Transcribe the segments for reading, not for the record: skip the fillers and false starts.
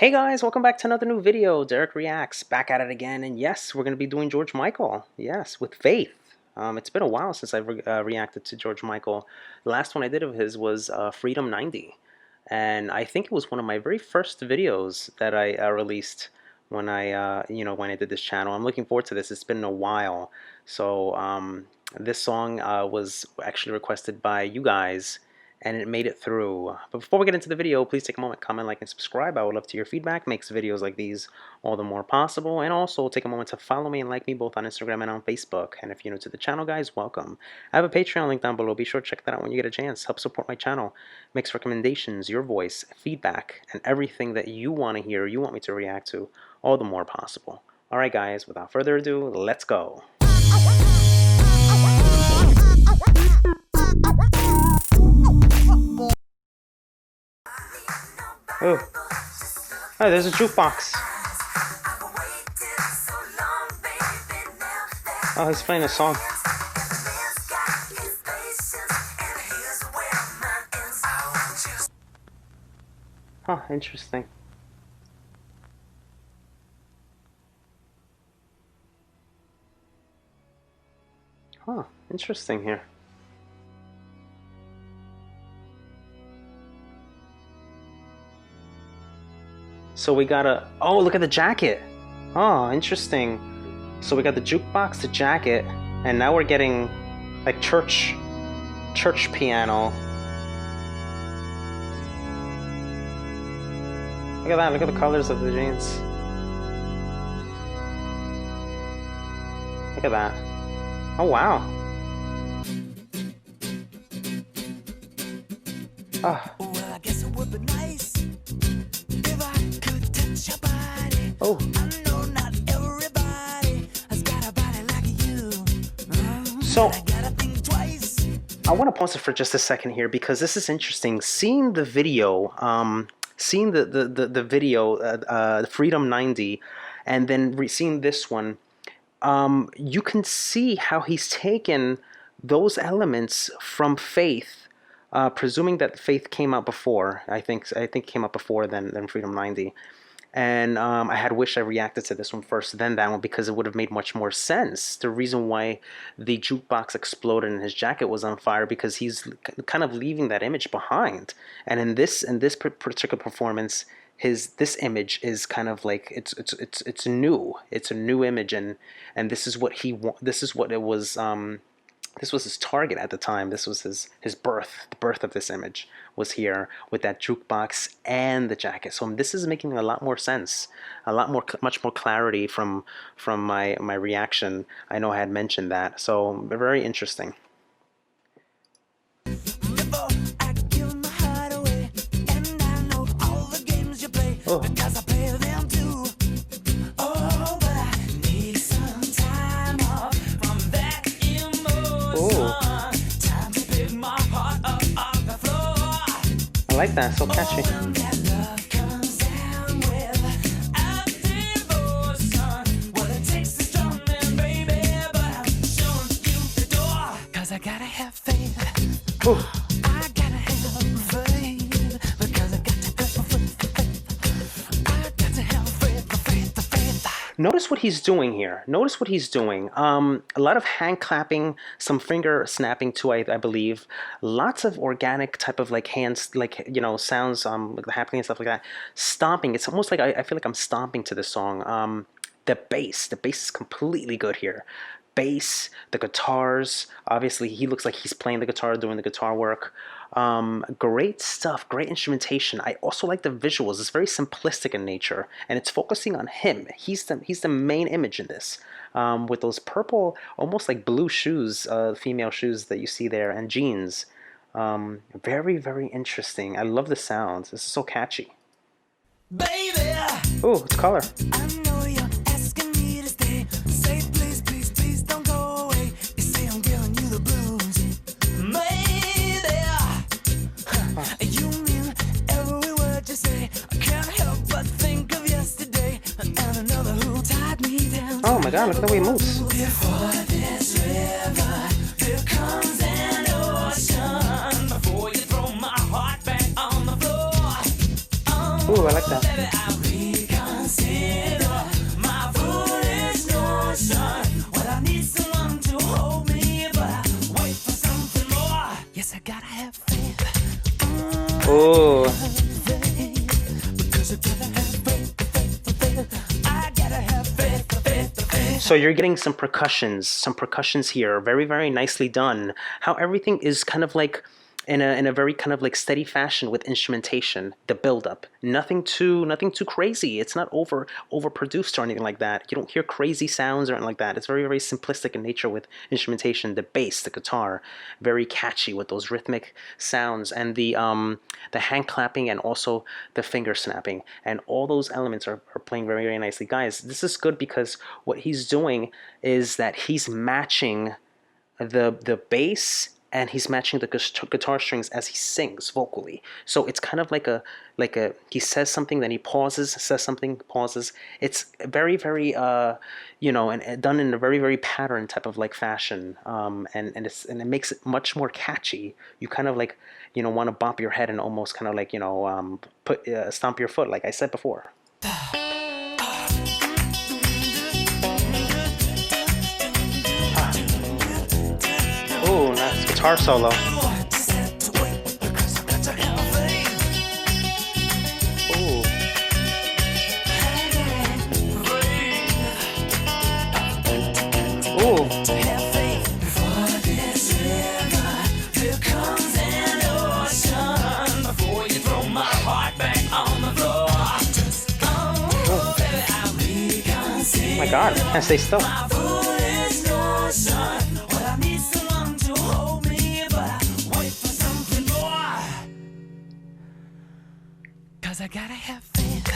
Hey guys, welcome back to another new video. Dereck Reacts, back at it again, and yes, we're going to be doing George Michael, yes, with Faith. It's been a while since I've reacted to George Michael. The last one I did of his was Freedom 90, and I think it was one of my very first videos that I released when when I did this channel. I'm looking forward to this. It's been a while. So this song was actually requested by you guys, and it made it through. But before we get into the video, please take a moment, comment, like, and subscribe. I would love to hear feedback. Makes videos like these all the more possible. And also take a moment to follow me and like me both on Instagram and on Facebook. And if you're new to the channel, guys, welcome. I have a Patreon link down below. Be sure to check that out when you get a chance. Help support my channel. Makes recommendations, your voice, feedback, and everything that you want to hear, you want me to react to, all the more possible. All right, guys, without further ado, let's go. Oh, there's a jukebox. Oh, he's playing a song. Huh, interesting. Huh, interesting here. So we got oh, look at the jacket. Oh, interesting. So we got the jukebox, the jacket, and now we're getting like church piano. Look at that, look at the colors of the jeans. Look at that. Oh, wow. Oh. Well, I guess it would be nice if I could touch your body. Oh. I know not everybody has got a body like you. So I gotta think twice. I want to pause it for just a second here because this is interesting. Seeing the video, seeing the video, Freedom 90, and then seeing this one, you can see how he's taken those elements from Faith. Presuming that Faith came out before, I think it came out before than Freedom 90, and I had wished I reacted to this one first, then that one, because it would have made much more sense. The reason why the jukebox exploded and his jacket was on fire, because he's kind of leaving that image behind, and in this particular performance, this image is kind of like it's new. It's a new image, and this is what this is what it was. This was his target at the time. This was his birth. The birth of this image was here with that jukebox and the jacket. So this is making a lot more sense, much more clarity from my reaction. I know I had mentioned that. So very interesting. Oh. Because I play them too. Oh, but I need some time off from that emotion. Time to pick my heart up off the floor. I like that, so catchy. That love comes down with a devotion. What it takes is drumming, baby, but I'm showing you the door. Cause I gotta have faith. Ooh. I gotta have faith. Because I got to go for faith. Notice what he's doing here. Notice what he's doing. A lot of hand clapping, some finger snapping too, I believe. Lots of organic type of like hands, like, you know, sounds happening and stuff like that. Stomping. It's almost like I feel like I'm stomping to the song. The bass is completely good here. Bass, the guitars. Obviously, he looks like he's playing the guitar, doing the guitar work. Great stuff, great instrumentation. I also like the visuals. It's very simplistic in nature, and it's focusing on him. He's the main image in this, with those purple, almost like blue shoes, female shoes that you see there, and jeans. Very, very interesting. I love the sounds. This is so catchy. Baby, oh, it's color. I know you're asking me to stay. Say please, please, please don't go away. You say I'm giving you the blues. Maybe you mean every word you say. I can't help but think of yesterday and another who tied me down. Oh my God, look at the way he moves. Before this river, there comes an ocean. Before you throw my heart back on the floor. Ooh, I like that. Baby, I'll be Oh. So you're getting some percussions here, very, very nicely done. How everything is kind of like in a very kind of like steady fashion with instrumentation, the build up. Nothing too crazy. It's not overproduced or anything like that. You don't hear crazy sounds or anything like that. It's very, very simplistic in nature with instrumentation, the bass, the guitar, very catchy with those rhythmic sounds and the hand clapping and also the finger snapping. And all those elements are playing very, very nicely. Guys, this is good because what he's doing is that he's matching the bass and he's matching the guitar strings as he sings vocally. So it's kind of like a he says something, then he pauses, says something, pauses. It's very, very and done in a very, very pattern type of like fashion. And it makes it much more catchy. You kind of like want to bop your head and almost kind of like put stomp your foot like I said before. Ooh, nice guitar solo. Ooh. Ooh. Oh my God, can't stay still. I gotta have faith.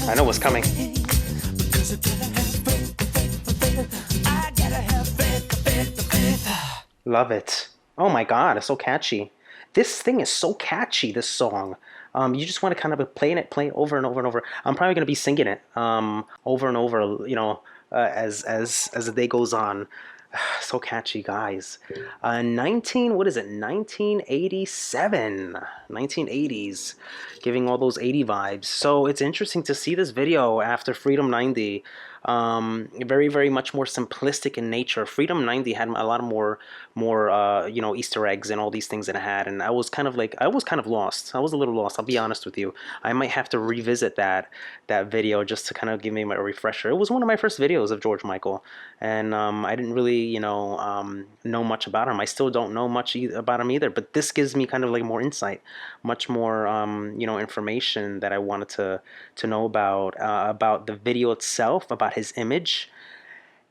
I know what's coming. Love it. Oh my God, it's so catchy. This thing is so catchy, this song. You just want to kind of be playing it over and over and over. I'm probably gonna be singing it over and over, as the day goes on. So catchy, guys. 1987, 1980s, giving all those 80 vibes. So it's interesting to see this video after Freedom 90. Very, very much more simplistic in nature. Freedom 90 had a lot of more Easter eggs and all these things that it had, and I was kind of lost. I was a little lost. I'll be honest with you. I might have to revisit that video just to kind of give me a refresher. It was one of my first videos of George Michael, and I didn't really know much about him. I still don't know much about him either. But this gives me kind of like more insight, much more information that I wanted to know about the video itself, about his image,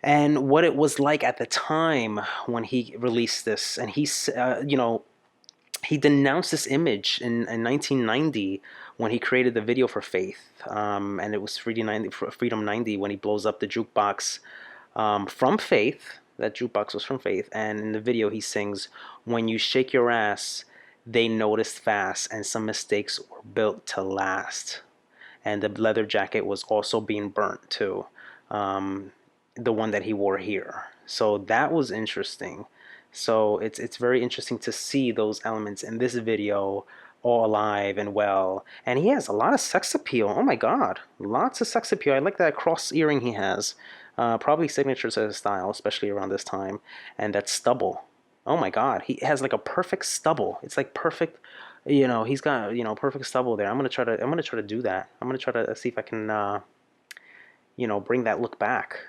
and what it was like at the time when he released this. And he denounced this image in 1990 when he created the video for Faith, and it was Freedom 90 when he blows up the jukebox from Faith. That jukebox was from Faith, and in the video he sings, "When you shake your ass, they noticed fast, and some mistakes were built to last." And the leather jacket was also being burnt too, the one that he wore here. So that was interesting. So it's very interesting to see those elements in this video all alive and well. And he has a lot of sex appeal. Oh my God, lots of sex appeal. I like that cross earring he has. Probably signature to his style, especially around this time. And that stubble. Oh my God, he has like a perfect stubble. It's like perfect. He's got perfect stubble there. I'm gonna try to do that. I'm gonna try to see if I can bring that look back.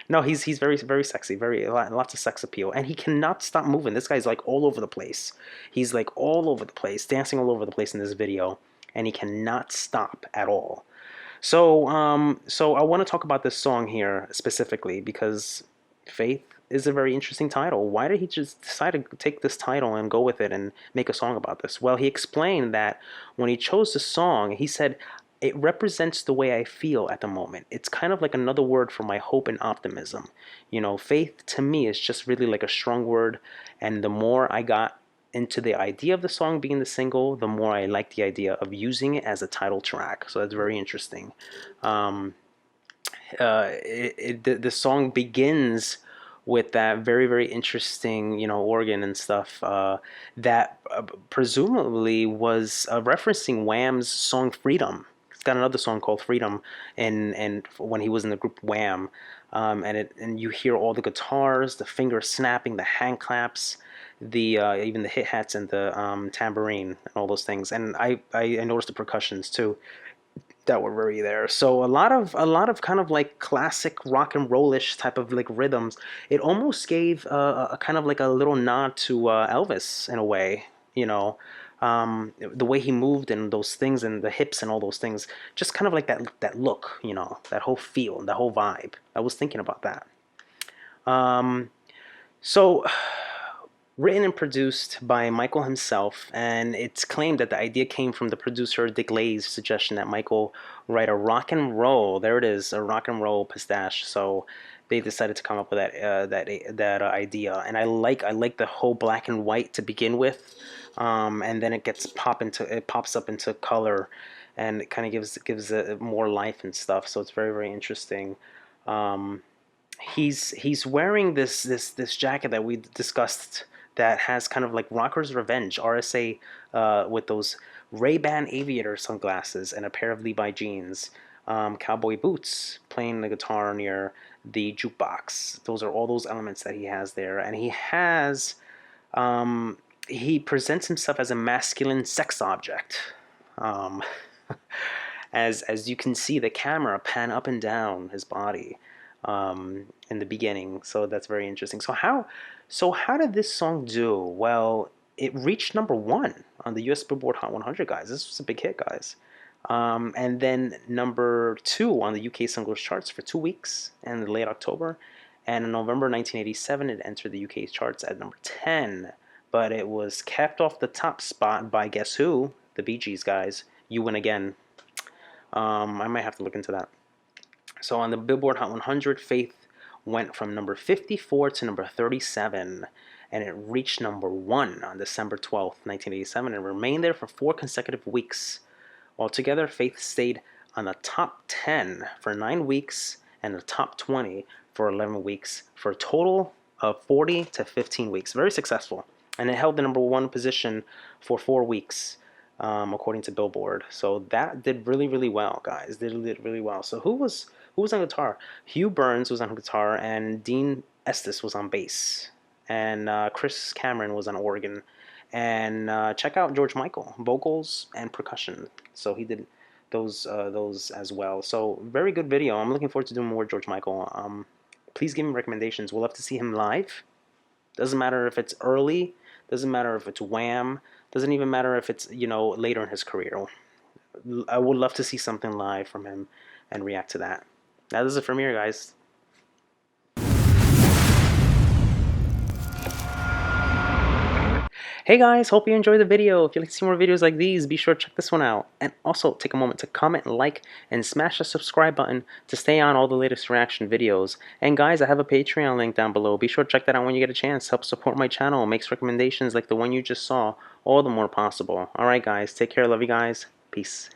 No, he's very, very sexy, lots of sex appeal, and he cannot stop moving. This guy's like all over the place. He's like all over the place, dancing all over the place in this video, and he cannot stop at all. So I want to talk about this song here specifically because Faith is a very interesting title. Why did he just decide to take this title and go with it and make a song about this? Well, he explained that when he chose the song, he said, it represents the way I feel at the moment. It's kind of like another word for my hope and optimism. Faith to me is just really like a strong word. And the more I got into the idea of the song being the single, the more I like the idea of using it as a title track. So that's very interesting. The song begins with that very, very interesting, organ and stuff that presumably was referencing Wham's song Freedom. He's got another song called Freedom, and when he was in the group Wham, and you hear all the guitars, the finger snapping, the hand claps, the even the hi-hats and the tambourine and all those things. And I noticed the percussions too that were very there. So a lot of kind of like classic rock and rollish type of like rhythms. It almost gave a kind of like a little nod to Elvis in a way, you know. The way he moved and those things and the hips and all those things, just kind of like that look, you know, that whole feel, that whole vibe. I was thinking about that. Um, so written and produced by Michael himself, and it's claimed that the idea came from the producer Dick Lay's suggestion that Michael write a rock and roll. There it is, a rock and roll pistache. So they decided to come up with that idea, and I like the whole black and white to begin with, and then it pops up into color, and it kind of gives it more life and stuff. So it's very very interesting. Um, he's wearing this jacket that we discussed that has kind of like Rocker's Revenge RSA with those Ray-Ban aviator sunglasses and a pair of Levi jeans, cowboy boots, playing the guitar near the jukebox. Those are all those elements that he has there, and um, he presents himself as a masculine sex object. Um, as you can see the camera pan up and down his body in the beginning. So that's very interesting. So how did this song do? Well, it reached number 1 on the U.S. Billboard Hot 100, guys. This was a big hit, guys. And then number 2 on the UK singles charts for 2 weeks in late October. And in November 1987, it entered the UK charts at number 10. But it was kept off the top spot by guess who? The Bee Gees, guys. You Win Again. I might have to look into that. So on the Billboard Hot 100, Faith went from number 54 to number 37, and it reached number 1 on December 12th, 1987, and remained there for 4 consecutive weeks. Altogether, Faith stayed on the top 10 for 9 weeks and the top 20 for 11 weeks, for a total of 40 to 15 weeks. Very successful. And it held the number 1 position for 4 weeks, according to Billboard. So that did really, really well, guys. Did really well. So who was on guitar? Hugh Burns was on guitar, and Dean Estes was on bass, and Chris Cameron was on organ. And check out George Michael, vocals and percussion. So he did those as well. So very good video. I'm looking forward to doing more George Michael. Please give me recommendations. We'll love to see him live. Doesn't matter if it's early. Doesn't matter if it's Wham. Doesn't even matter if it's later in his career. I would love to see something live from him and react to that. That is it from here, guys. Hey guys, hope you enjoyed the video. If you'd like to see more videos like these, be sure to check this one out. And also take a moment to comment, like, and smash the subscribe button to stay on all the latest reaction videos. And guys, I have a Patreon link down below. Be sure to check that out when you get a chance. Help support my channel. Makes recommendations like the one you just saw all the more possible. Alright guys, take care. Love you guys. Peace.